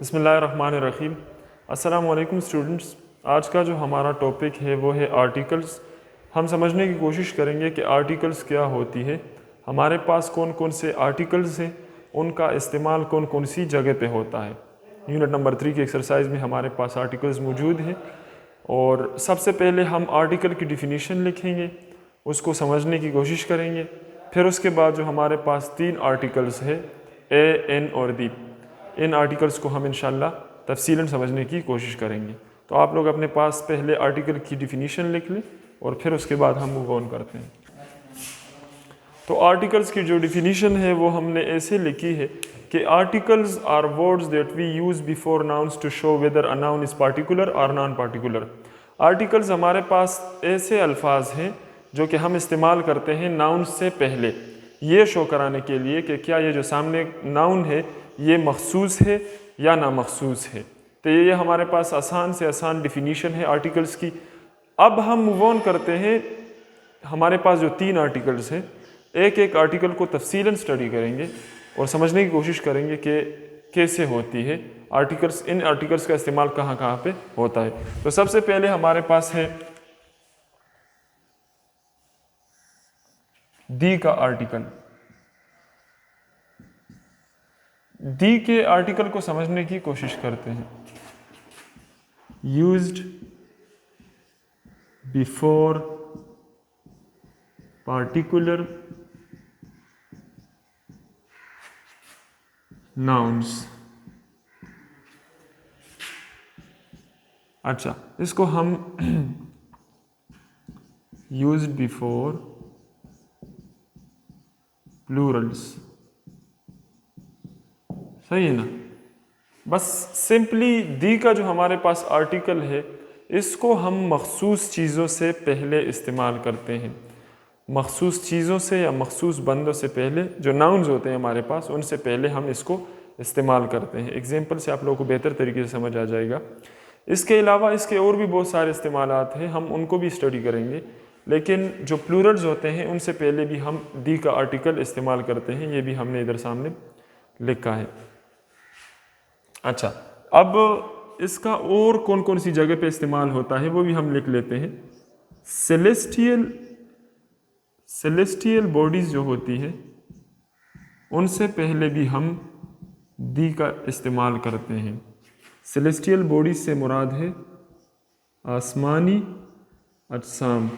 बिस्मिल्लाहिर्रहमानिर्रहीम। अस्सलाम वालेकुम स्टूडेंट्स। आज का जो हमारा टॉपिक है वो है आर्टिकल्स। हम समझने की कोशिश करेंगे कि आर्टिकल्स क्या होती है, हमारे पास कौन कौन से आर्टिकल्स हैं, उनका इस्तेमाल कौन कौन सी जगह पे होता है। यूनिट नंबर 3 की एक्सरसाइज में हमारे पास आर्टिकल्स मौजूद हैं और सबसे पहले हम आर्टिकल की डिफिनीशन लिखेंगे, उसको समझने की कोशिश करेंगे। फिर उसके बाद जो हमारे पास 3 आर्टिकल्स है ए, एन और दी, इन आर्टिकल्स को हम इंशाल्लाह तफसीलन समझने की कोशिश करेंगे। तो आप लोग अपने पास पहले आर्टिकल की डिफिनीशन लिख लें और फिर उसके बाद हम मूव ऑन करते हैं। तो आर्टिकल्स की जो डिफिनीशन है वो हमने ऐसे लिखी है कि articles are words that we use before nouns to show whether a noun is particular और नॉन पार्टिकुलर। आर्टिकल्स हमारे पास ऐसे अल्फाज हैं जो कि हम इस्तेमाल करते हैं नाउन से पहले, ये शो कराने के लिए कि क्या ये जो सामने नाउन है ये मखसूस है या ना मखसूस है। तो ये हमारे पास आसान से आसान डिफिनीशन है आर्टिकल्स की। अब हम मूव ऑन करते हैं। हमारे पास जो 3 आर्टिकल्स हैं, एक एक आर्टिकल को तफसीलन स्टडी करेंगे और समझने की कोशिश करेंगे कि कैसे होती है आर्टिकल्स, इन आर्टिकल्स का इस्तेमाल कहाँ कहाँ पे होता है। तो सबसे पहले हमारे पास है दी का आर्टिकल। दी के आर्टिकल को समझने की कोशिश करते हैं। Used before particular nouns. अच्छा, इसको हम यूज्ड बिफोर प्लूरल्स, सही है ना। बस सिंपली दी का जो हमारे पास आर्टिकल है इसको हम मखसूस चीज़ों से पहले इस्तेमाल करते हैं। मखसूस चीज़ों से या मखसूस बंदों से पहले, जो नाउन्स होते हैं हमारे पास, उनसे पहले हम इसको इस्तेमाल करते हैं। एग्जाम्पल से आप लोगों को बेहतर तरीके से समझ आ जाएगा। इसके अलावा इसके और भी बहुत सारे इस्तेमालात हैं, हम उनको भी स्टडी करेंगे, लेकिन जो प्लूरल्स होते हैं उनसे पहले भी हम दी का आर्टिकल इस्तेमाल करते हैं। ये भी हमने इधर सामने लिखा है। अच्छा, अब इसका और कौन कौन सी जगह पे इस्तेमाल होता है वो भी हम लिख लेते हैं। सेलेस्टियल बॉडीज जो होती है उनसे पहले भी हम दी का इस्तेमाल करते हैं। सेलेस्टियल बॉडीज से मुराद है आसमानी अजसाम।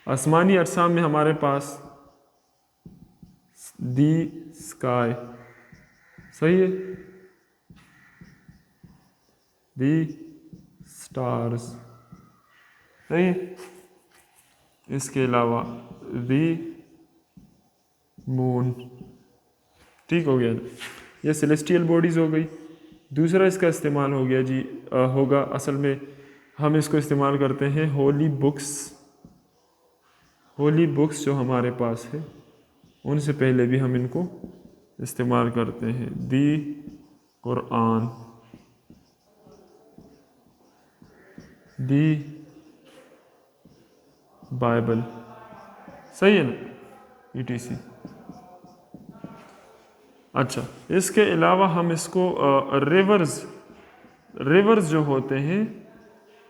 आसमानी अजसाम में हमारे पास दी स्काई, सही है, दी स्टार्स, सही है। इसके अलावा दी मून, ठीक हो गया। ये सेलेस्टियल बॉडीज हो गई। दूसरा इसका इस्तेमाल हो गया जी होगा, असल में हम इसको इस्तेमाल करते हैं होली बुक्स। होली बुक्स जो हमारे पास है उनसे पहले भी हम इनको इस्तेमाल करते हैं। दी कुरान, दी बाइबल, सही है ना, ETC। अच्छा, इसके अलावा हम इसको रिवर्स जो होते हैं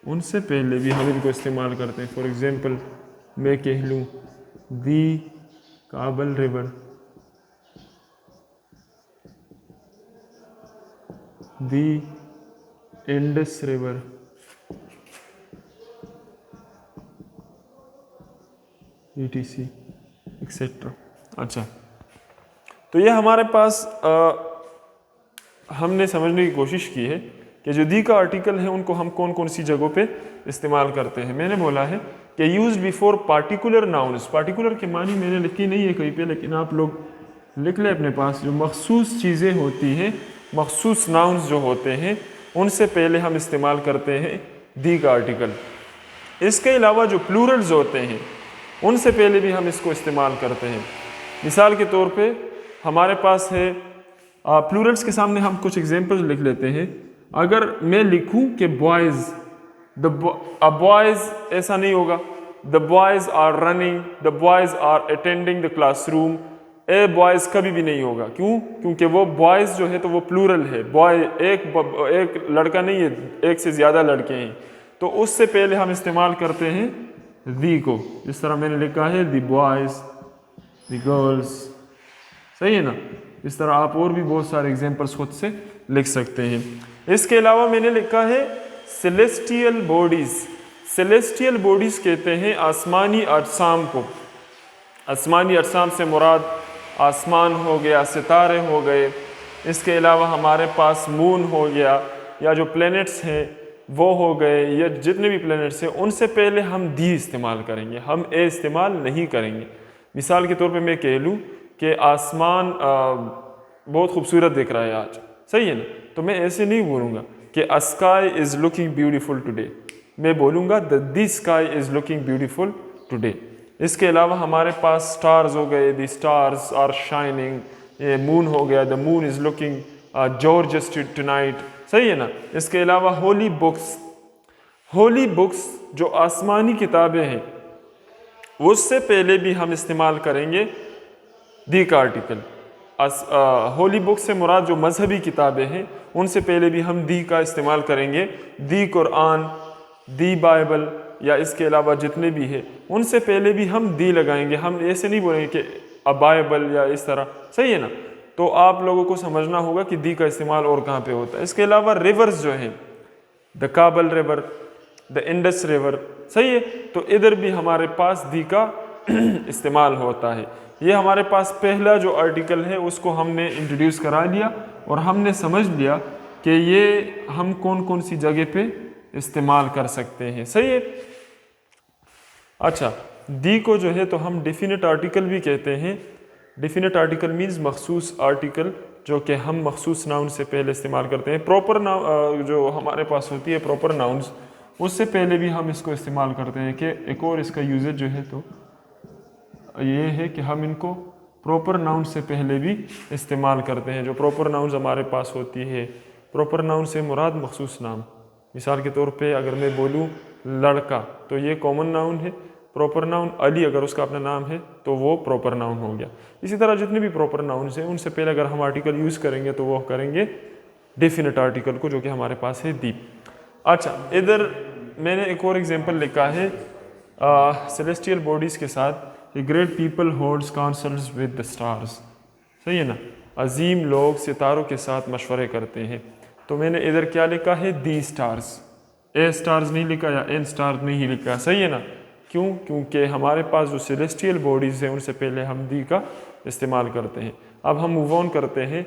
उनसे पहले भी हम इनको इस्तेमाल करते हैं। फॉर एग्जांपल मैं कह लूँ दी काबल रिवर, दी इंडस रिवर, ETC एक्सेट्रा। अच्छा, तो ये हमारे पास हमने समझने की कोशिश की है कि जो दी का आर्टिकल है उनको हम कौन कौन सी जगहों पे इस्तेमाल करते हैं। मैंने बोला है कि used before particular nouns. Particular के मानी मैंने लिखी नहीं है कहीं पे, लेकिन आप लोग लिख लें अपने पास। जो मखसूस चीज़ें होती हैं, मखसूस नाउन्स जो होते हैं, उनसे पहले हम इस्तेमाल करते हैं दी का आर्टिकल। इसके अलावा जो प्लूरल्स होते हैं उनसे पहले भी हम इसको इस्तेमाल करते हैं। मिसाल के तौर पे हमारे पास है प्लूरल्स के सामने हम कुछ एग्जांपल्स लिख लेते हैं। अगर मैं लिखूं कि बॉयज़, बॉयज़, ऐसा नहीं होगा। The boys are running, the boys are attending the classroom, a boys कभी भी नहीं होगा। क्यों? क्योंकि वो बॉयज़ जो है तो वो प्लूरल है, बॉय एक लड़का नहीं है, एक से ज़्यादा लड़के हैं, तो उससे पहले हम इस्तेमाल करते हैं दी को, जिस तरह मैंने लिखा है दी बॉयज़, दी गर्ल्स, सही है ना। इस तरह आप और भी बहुत सारे एग्जाम्पल्स खुद से लिख सकते हैं। इसके अलावा मैंने लिखा है सेलेस्टियल बॉडीज़। सेलेस्टियल बॉडीज़ कहते हैं आसमानी अजसाम को। आसमानी अजसाम से मुराद आसमान हो गया, सितारे हो गए, इसके अलावा हमारे पास मून हो गया, या जो प्लैनेट्स हैं वो हो गए, या जितने भी प्लैनेट्स हैं उनसे पहले हम दी इस्तेमाल करेंगे, हम ए इस्तेमाल नहीं करेंगे। मिसाल के तौर पे मैं कह लूँ कि आसमान बहुत खूबसूरत दिख रहा है आज, सही है ना, तो मैं ऐसे नहीं बोलूँगा कि अ sky is looking beautiful today, मैं बोलूँगा the sky is looking beautiful today. इसके अलावा हमारे पास स्टार्स हो गए, द स्टार्स आर शाइनिंग, ये मून हो गया, the moon is looking gorgeous tonight, सही है ना। इसके अलावा होली बुक्स, होली बुक्स जो आसमानी किताबें हैं उससे पहले भी हम इस्तेमाल करेंगे दी का आर्टिकल। होली बुक से मुराद जो मजहबी किताबें हैं उनसे पहले भी हम दी का इस्तेमाल करेंगे। दी कुरान, दी बाइबल, या इसके अलावा जितने भी हैं उनसे पहले भी हम दी लगाएंगे। हम ऐसे नहीं बोलेंगे कि अ बाइबल या इस तरह, सही है ना। तो आप लोगों को समझना होगा कि दी का इस्तेमाल और कहाँ पे होता है। इसके अलावा रिवर्स जो हैं, द काबल रिवर, द इंडस रिवर, सही है, तो इधर भी हमारे पास दी का इस्तेमाल होता है। ये हमारे पास पहला जो आर्टिकल है उसको हमने इंट्रोड्यूस करा लिया और हमने समझ लिया कि ये हम कौन कौन सी जगह पे इस्तेमाल कर सकते हैं, सही है। अच्छा, दी को जो है तो हम डेफिनेट आर्टिकल भी कहते हैं। डेफिनेट आर्टिकल मीन्स मखसूस आर्टिकल जो कि हम मखसूस नाउन से पहले इस्तेमाल करते हैं। प्रॉपर नाउन जो हमारे पास होती है, प्रॉपर नाउन्स, उससे पहले भी हम इसको इस्तेमाल करते हैं। कि एक और इसका यूजेज जो है तो ये है कि हम इनको प्रॉपर नाउन से पहले भी इस्तेमाल करते हैं। जो प्रॉपर नाउन्स हमारे पास होती है, प्रॉपर नाउन से मुराद मखसूस नाम। मिसाल के तौर पे अगर मैं बोलूँ लड़का तो ये कॉमन नाउन है। प्रॉपर नाउन अली अगर उसका अपना नाम है तो वो प्रॉपर नाउन हो गया। इसी तरह जितने भी प्रॉपर नाउन्स हैं उनसे पहले अगर हम आर्टिकल यूज़ करेंगे तो वो करेंगे डेफिनेट आर्टिकल को, जो कि हमारे पास है दी। अच्छा, इधर मैंने एक और एग्जांपल लिखा है सेलेस्टियल बॉडीज़ के साथ। A great people holds councils with the stars, सही है ना। अजीम लोग सितारों के साथ मशवरे करते हैं। तो मैंने इधर क्या लिखा है, दी स्टार्स, ए स्टार्स नहीं लिखा या एन स्टार नहीं लिखा, सही है ना। क्यों? क्योंकि हमारे पास जो सेलेस्टियल बॉडीज़ हैं उनसे पहले हम दी का इस्तेमाल करते हैं। अब हम मूव ऑन करते हैं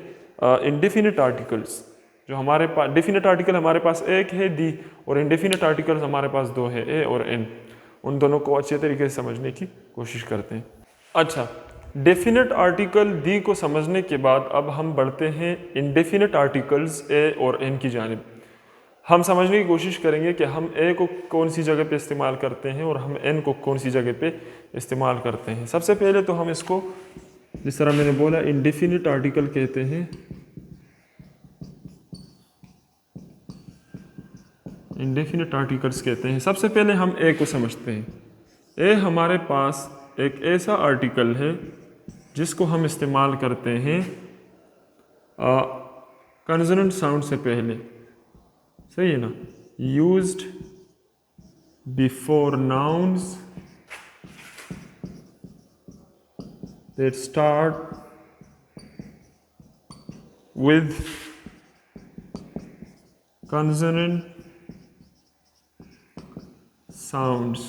इंडेफिनिट आर्टिकल्स। जो हमारे पास डेफिनेट आर्टिकल हमारे पास एक है दी, और इंडेफिनिट आर्टिकल्स हमारे पास दो है, ए और एन। उन दोनों को अच्छे तरीके से समझने की कोशिश करते हैं। अच्छा, डेफिनेट आर्टिकल दी को समझने के बाद अब हम बढ़ते हैं इंडेफिनिट आर्टिकल्स ए और एन की जानिब। हम समझने की कोशिश करेंगे कि हम ए को कौन सी जगह पे इस्तेमाल करते हैं और हम एन को कौन सी जगह पे इस्तेमाल करते हैं। सबसे पहले तो हम इसको, जिस तरह मैंने बोला, इंडेफिनिट आर्टिकल कहते हैं। इंडेफिनिट आर्टिकल्स कहते हैं। सबसे पहले हम ए को समझते हैं। ए हमारे पास एक ऐसा आर्टिकल है जिसको हम इस्तेमाल करते हैं कंसोनेंट साउंड से पहले, सही है ना। Used before nouns that start with consonant sounds.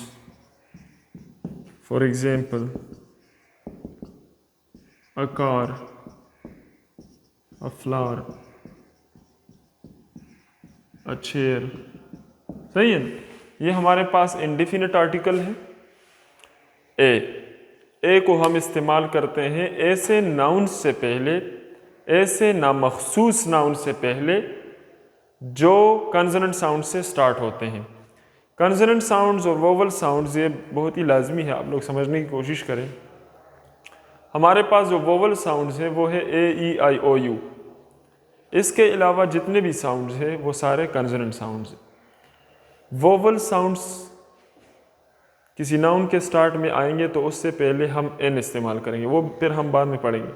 For example, a car, a flower, a chair, सही है। ये हमारे पास इंडेफिनिट आर्टिकल है ए को हम इस्तेमाल करते हैं ऐसे नाउन से पहले, ऐसे नामखसूस नाउन से पहले जो कंसोनेंट साउंड से स्टार्ट होते हैं। कंसोनेंट साउंड्स और वोवल साउंड्स ये बहुत ही लाजमी है, आप लोग समझने की कोशिश करें। हमारे पास जो वोवल साउंड्स हैं वो है ए ई आई ओ यू। इसके अलावा जितने भी साउंड्स हैं वो सारे कंसोनेंट साउंड्स हैं। वोवल साउंड्स किसी नाउन के स्टार्ट में आएंगे तो उससे पहले हम एन इस्तेमाल करेंगे, वो फिर हम बाद में पढ़ेंगे।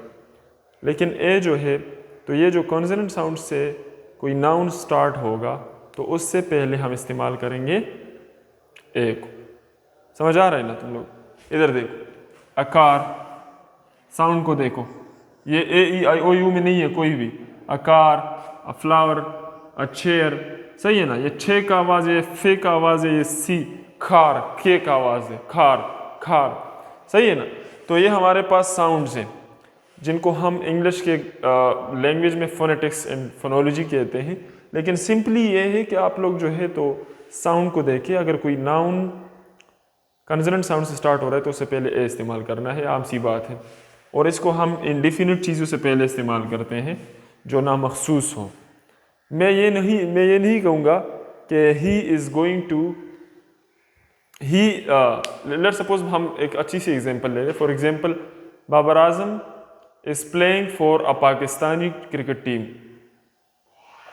लेकिन ए जो है, तो ये जो कॉन्सोनेंट साउंड से कोई नाउन स्टार्ट होगा तो उससे पहले हम इस्तेमाल करेंगे ए को। समझ आ रहा है ना तुम लोग? इधर देखो, अकार साउंड को देखो, ये ए ई आई ओ यू में नहीं है कोई भी। अकार, अ फ्लावर, अ चेयर, सही है ना? ये छे का आवाज़ है, फे का आवाज़ है, ये सी, खार, के का आवाज़ है, खार खार, सही है ना? तो ये हमारे पास साउंड्स हैं जिनको हम इंग्लिश के लैंग्वेज में फोनेटिक्स एंड फोनोलॉजी कहते हैं। लेकिन सिंपली ये है कि आप लोग जो है तो साउंड को देखिए, अगर कोई नाउन कंसोनेंट साउंड से स्टार्ट हो रहा है तो उससे पहले ए इस्तेमाल करना है, आम सी बात है। और इसको हम इंडिफिनिट चीज़ों से पहले इस्तेमाल करते हैं जो नामखसूस हो। मैं ये नहीं कहूँगा कि he is going to, he let's suppose हम एक अच्छी सी एग्जांपल ले लें। For example, Babar Azam is playing for a Pakistani cricket team.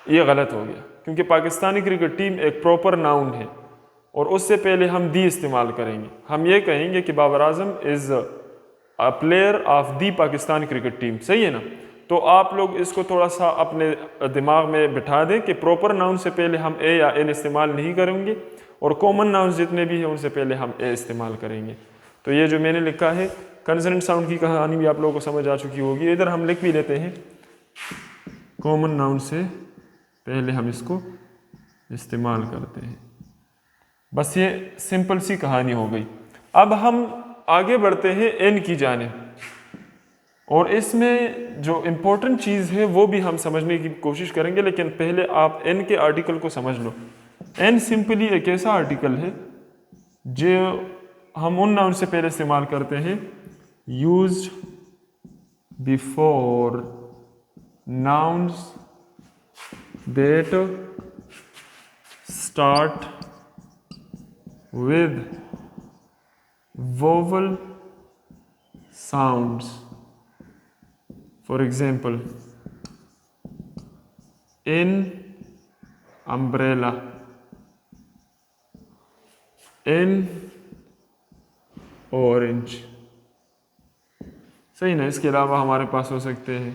ये गलत हो गया क्योंकि पाकिस्तानी क्रिकेट टीम एक प्रॉपर नाउन है और उससे पहले हम दी इस्तेमाल करेंगे। हम ये कहेंगे कि Babar Azam is a player of the Pakistan cricket team, सही है ना? तो आप लोग इसको थोड़ा सा अपने दिमाग में बिठा दें कि प्रॉपर नाउन से पहले हम ए या एन इस्तेमाल नहीं करेंगे और कॉमन नाउन जितने भी हैं उनसे पहले हम ए इस्तेमाल करेंगे। तो ये जो मैंने लिखा है कंसोनेंट साउंड की कहानी भी आप लोगों को समझ आ चुकी होगी। इधर हम लिख भी लेते हैं, कॉमन नाउन से पहले हम इसको इस्तेमाल करते हैं। बस ये सिंपल सी कहानी हो गई। अब हम आगे बढ़ते हैं एन की जानिब, और इसमें जो इम्पोर्टेंट चीज़ है वो भी हम समझने की कोशिश करेंगे। लेकिन पहले आप एन के आर्टिकल को समझ लो। एन सिंपली एक ऐसा आर्टिकल है जो हम उन नाउन से पहले इस्तेमाल करते हैं used before nouns that start with vowel sounds. For example, in umbrella, in orange, सही ना? इसके अलावा हमारे पास हो सकते हैं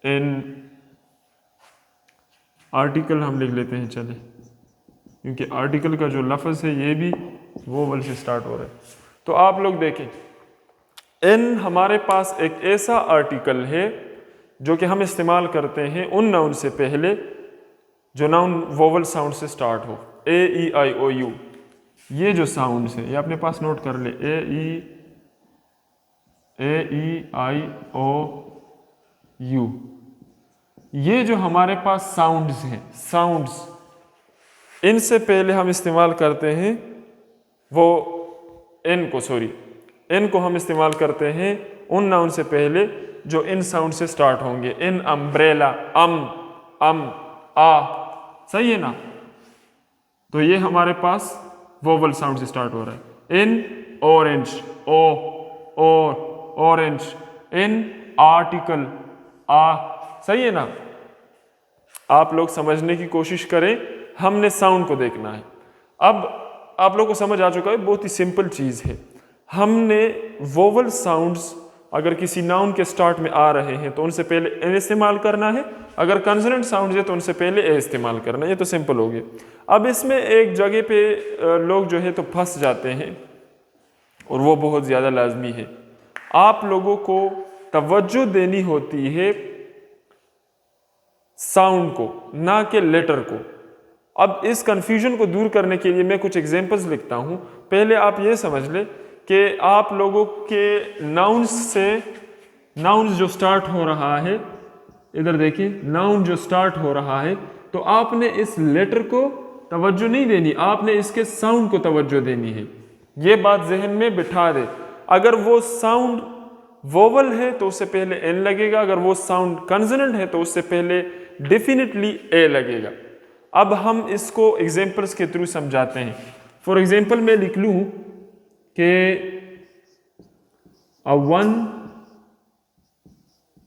इन आर्टिकल, हम लिख लेते हैं चले, क्योंकि आर्टिकल का जो लफ्ज़ है ये भी वोवल से स्टार्ट हो रहा है। तो आप लोग देखें, एन हमारे पास एक ऐसा आर्टिकल है जो कि हम इस्तेमाल करते हैं उन नाउन से पहले जो नाउन वोवल साउंड से स्टार्ट हो। ए ई आई ओ यू, ये जो साउंड्स हैं ये अपने पास नोट कर ले। ए ई आई ओ यू, ये जो हमारे पास साउंड्स हैं, साउंड्स, इनसे पहले हम इस्तेमाल करते हैं वो एन को हम इस्तेमाल करते हैं उन नाउन से पहले जो इन साउंड से स्टार्ट होंगे। इन अम्ब्रेला, अम आ, सही है ना? तो ये हमारे पास वोवल साउंड से स्टार्ट हो रहा है। An orange, orange, an article, आ, सही है ना? आप लोग समझने की कोशिश करें, हमने साउंड को देखना है। अब आप लोगों को समझ आ चुका है, बहुत ही सिंपल चीज़ है। हमने वोवल साउंड्स अगर किसी नाउन के स्टार्ट में आ रहे हैं तो उनसे पहले एन इस्तेमाल करना है, अगर कंसोनेंट साउंड है तो उनसे पहले ए इस्तेमाल करना है। ये तो सिंपल हो गया। अब इसमें एक जगह पे लोग जो है तो फंस जाते हैं और वो बहुत ज़्यादा लाजमी है। आप लोगों को तवज्जो देनी होती है साउंड को, ना कि लेटर को। अब इस कंफ्यूजन को दूर करने के लिए मैं कुछ एग्जांपल्स लिखता हूं। पहले आप ये समझ ले कि आप लोगों के नाउन्स से, नाउन जो स्टार्ट हो रहा है, इधर देखिए, नाउन जो स्टार्ट हो रहा है, तो आपने इस लेटर को तवज्जो नहीं देनी, आपने इसके साउंड को तवज्जो देनी है। ये बात जहन में बिठा दे। अगर वो साउंड वोवल है तो उससे पहले एन लगेगा, अगर वो साउंड कंसोनेंट है तो उससे पहले डेफिनेटली ए लगेगा। अब हम इसको एग्जांपल्स के थ्रू समझाते हैं। फॉर एग्जांपल मैं लिख लूं कि अ वन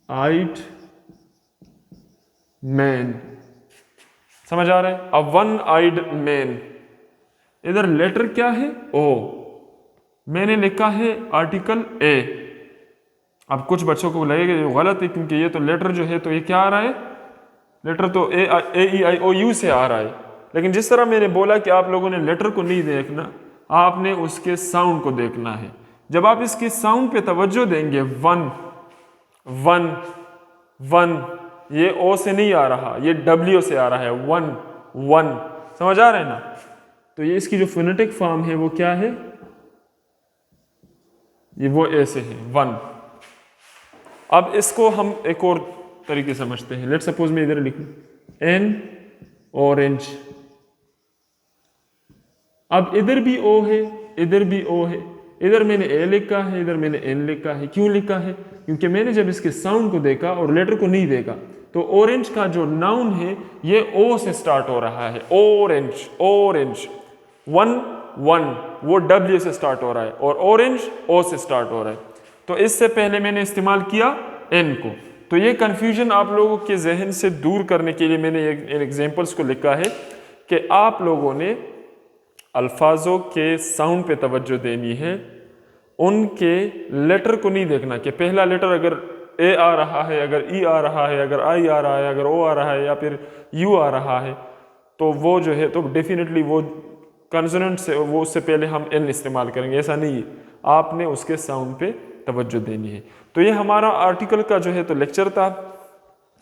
आइड मैन, समझ आ रहा है? अ वन आइड मैन इधर लेटर क्या है? ओ। मैंने लिखा है आर्टिकल ए। अब कुछ बच्चों को लगेगा ये गलत है, क्योंकि ये तो लेटर जो है तो ये क्या आ रहा है? लेटर तो ए ई आई ओ यू से आ रहा है। लेकिन जिस तरह मैंने बोला कि आप लोगों ने लेटर को नहीं देखना, आपने उसके साउंड को देखना है। जब आप इसके साउंड पे तवज्जो देंगे, वन वन वन, ये ओ से नहीं आ रहा, ये डब्ल्यू से आ रहा है, वन वन। समझ आ रहा है ना? तो ये इसकी जो फोनेटिक फॉर्म है वो क्या है? ये वो ए से है, वन। अब इसको हम एक और तरीके से समझते हैं। लेट सपोज मैं इधर लिखूं एन ऑरेंज। अब इधर भी ओ है, इधर भी ओ है, इधर मैंने ए लिखा है, इधर मैंने एन लिखा है। क्यों लिखा है? क्योंकि मैंने जब इसके साउंड को देखा और लेटर को नहीं देखा, तो ऑरेंज का जो नाउन है ये ओ से स्टार्ट हो रहा है। Orange orange. वन वन वो डब्ल्यू से स्टार्ट हो रहा है, और ऑरेंज ओ से स्टार्ट हो रहा है। तो इससे पहले मैंने इस्तेमाल किया एन को। तो ये कंफ्यूजन आप लोगों के जहन से दूर करने के लिए मैंने इन एग्जांपल्स को लिखा है कि आप लोगों ने अल्फाजों के साउंड पे तवज्जो देनी है, उनके लेटर को नहीं देखना कि पहला लेटर अगर ए आ रहा है, अगर ई आ रहा है, अगर आई आ रहा है, अगर ओ आ रहा है, या फिर यू आ रहा है, तो वो जो है तो डेफिनेटली वो कंसोनेंट से, वो उससे पहले हम एन इस्तेमाल करेंगे। ऐसा नहीं है, आपने उसके साउंड पे तवज्जो देनी है। तो ये हमारा आर्टिकल का जो है तो लेक्चर था।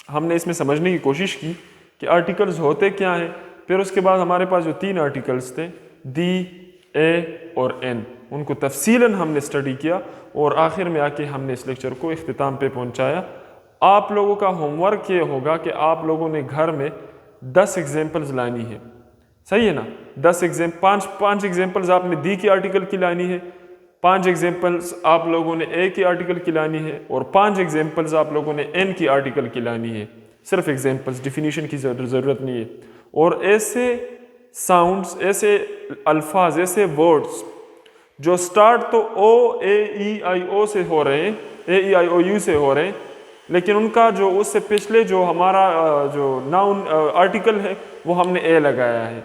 हमने इसमें समझने की कोशिश की कि आर्टिकल्स होते क्या हैं। फिर उसके बाद हमारे पास जो 3 आर्टिकल्स थे, दी, ए और एन, उनको तफसीलन हमने स्टडी किया और आखिर में आके हमने इस लेक्चर को इख्तिताम पे पहुंचाया। आप लोगों का होमवर्क ये होगा कि आप लोगों ने घर में 10 एग्जाम्पल्स लानी है। सही है ना? 5 एग्जाम्पल्स आपने दी की आर्टिकल की लानी है, 5 एग्जाम्पल्स आप लोगों ने ए की आर्टिकल की लानी है, और 5 एग्जाम्पल्स आप लोगों ने एन की आर्टिकल की लानी है। सिर्फ एग्जाम्पल्स, डिफिनीशन की ज़रूरत नहीं है। और ऐसे साउंड्स, ऐसे अल्फाज, ऐसे वर्ड्स जो स्टार्ट तो ओ ए ई आई ओ से हो रहे हैं, ए ई आई ओ यू से हो रहे हैं, लेकिन उनका जो उससे पिछले जो हमारा जो नाउन आर्टिकल है वो हमने ए लगाया है।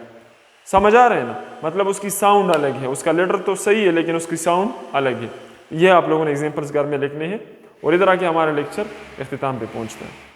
समझ आ रहे हैं ना? मतलब उसकी साउंड अलग है, उसका लेटर तो सही है लेकिन उसकी साउंड अलग है। ये आप लोगों ने एग्जाम्पल्स घर में लिखने हैं और इधर आके हमारा लेक्चर इख्तिताम पे पहुंचता है।